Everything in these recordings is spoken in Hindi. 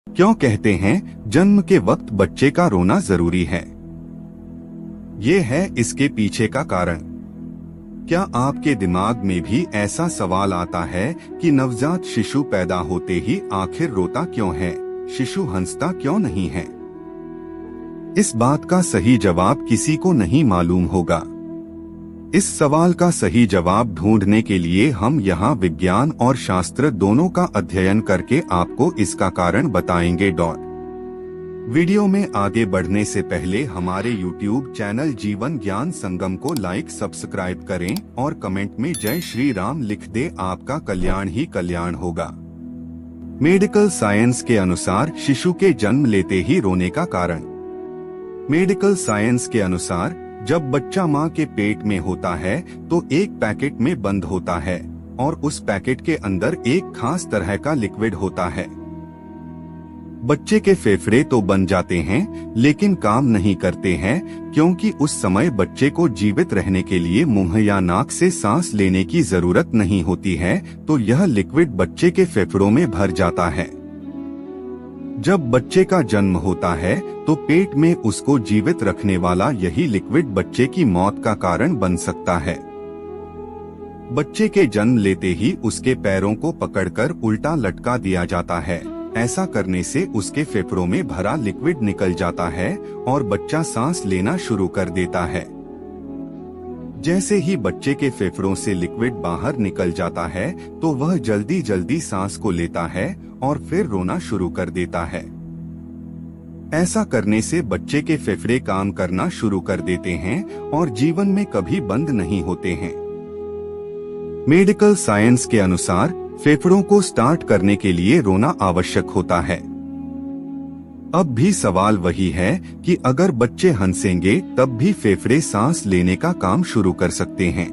क्यों कहते हैं जन्म के वक्त बच्चे का रोना जरूरी है? ये है इसके पीछे का कारण। क्या आपके दिमाग में भी ऐसा सवाल आता है कि नवजात शिशु पैदा होते ही आखिर रोता क्यों है, शिशु हंसता क्यों नहीं है? इस बात का सही जवाब किसी को नहीं मालूम होगा। इस सवाल का सही जवाब ढूंढने के लिए हम यहाँ विज्ञान और शास्त्र दोनों का अध्ययन करके आपको इसका कारण बताएंगे। वीडियो में आगे बढ़ने से पहले हमारे YouTube चैनल जीवन ज्ञान संगम को लाइक सब्सक्राइब करें और कमेंट में जय श्री राम लिख दे। आपका कल्याण ही कल्याण होगा। मेडिकल साइंस के अनुसार शिशु के जन्म लेते ही रोने का कारण। मेडिकल साइंस के अनुसार जब बच्चा माँ के पेट में होता है तो एक पैकेट में बंद होता है और उस पैकेट के अंदर एक खास तरह का लिक्विड होता है। बच्चे के फेफड़े तो बन जाते हैं लेकिन काम नहीं करते हैं, क्योंकि उस समय बच्चे को जीवित रहने के लिए मुंह या नाक से सांस लेने की जरूरत नहीं होती है, तो यह लिक्विड बच्चे के फेफड़ों में भर जाता है। जब बच्चे का जन्म होता है तो पेट में उसको जीवित रखने वाला यही लिक्विड बच्चे की मौत का कारण बन सकता है। बच्चे के जन्म लेते ही उसके पैरों को पकड़कर उल्टा लटका दिया जाता है। ऐसा करने से उसके फेफड़ों में भरा लिक्विड निकल जाता है और बच्चा सांस लेना शुरू कर देता है। जैसे ही बच्चे के फेफड़ों से लिक्विड बाहर निकल जाता है तो वह जल्दी जल्दी सांस को लेता है और फिर रोना शुरू कर देता है। ऐसा करने से बच्चे के फेफड़े काम करना शुरू कर देते हैं और जीवन में कभी बंद नहीं होते हैं। मेडिकल साइंस के अनुसार फेफड़ों को स्टार्ट करने के लिए रोना आवश्यक होता है। अब भी सवाल वही है कि अगर बच्चे हंसेंगे तब भी फेफड़े सांस लेने का काम शुरू कर सकते हैं।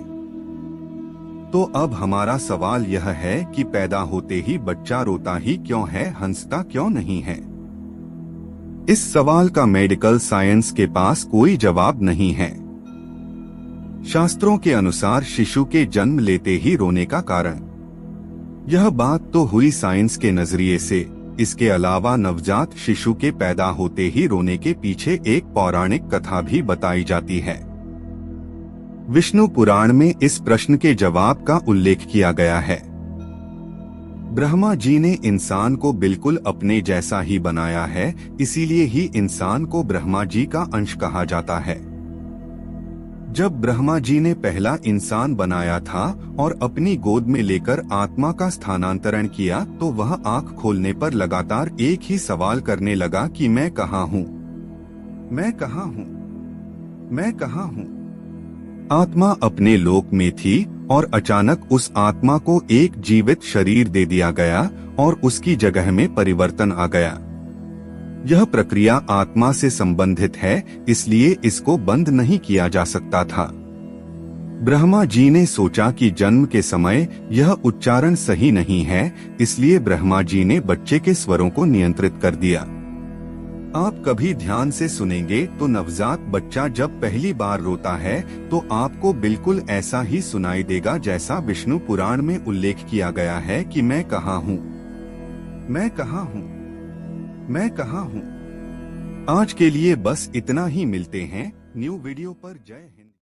तो अब हमारा सवाल यह है कि पैदा होते ही बच्चा रोता ही क्यों है, हंसता क्यों नहीं है? इस सवाल का मेडिकल साइंस के पास कोई जवाब नहीं है। शास्त्रों के अनुसार शिशु के जन्म लेते ही रोने का कारण। यह बात तो हुई साइंस के नजरिए से। इसके अलावा नवजात शिशु के पैदा होते ही रोने के पीछे एक पौराणिक कथा भी बताई जाती है। विष्णु पुराण में इस प्रश्न के जवाब का उल्लेख किया गया है। ब्रह्मा जी ने इंसान को बिल्कुल अपने जैसा ही बनाया है, इसीलिए ही इंसान को ब्रह्मा जी का अंश कहा जाता है। जब ब्रह्मा जी ने पहला इंसान बनाया था और अपनी गोद में लेकर आत्मा का स्थानांतरण किया तो वह आंख खोलने पर लगातार एक ही सवाल करने लगा कि मैं कहाँ हूँ, मैं कहाँ हूँ, मैं कहाँ हूँ। आत्मा अपने लोक में थी और अचानक उस आत्मा को एक जीवित शरीर दे दिया गया और उसकी जगह में परिवर्तन आ गया। यह प्रक्रिया आत्मा से संबंधित है, इसलिए इसको बंद नहीं किया जा सकता था। ब्रह्मा जी ने सोचा कि जन्म के समय यह उच्चारण सही नहीं है, इसलिए ब्रह्मा जी ने बच्चे के स्वरों को नियंत्रित कर दिया। आप कभी ध्यान से सुनेंगे तो नवजात बच्चा जब पहली बार रोता है तो आपको बिल्कुल ऐसा ही सुनाई देगा जैसा विष्णु पुराण में उल्लेख किया गया है कि मैं कहाँ हूँ, मैं कहाँ हूँ, मैं कहाँ हूँ। आज के लिए बस इतना ही। मिलते हैं न्यू वीडियो पर। जय हिंद।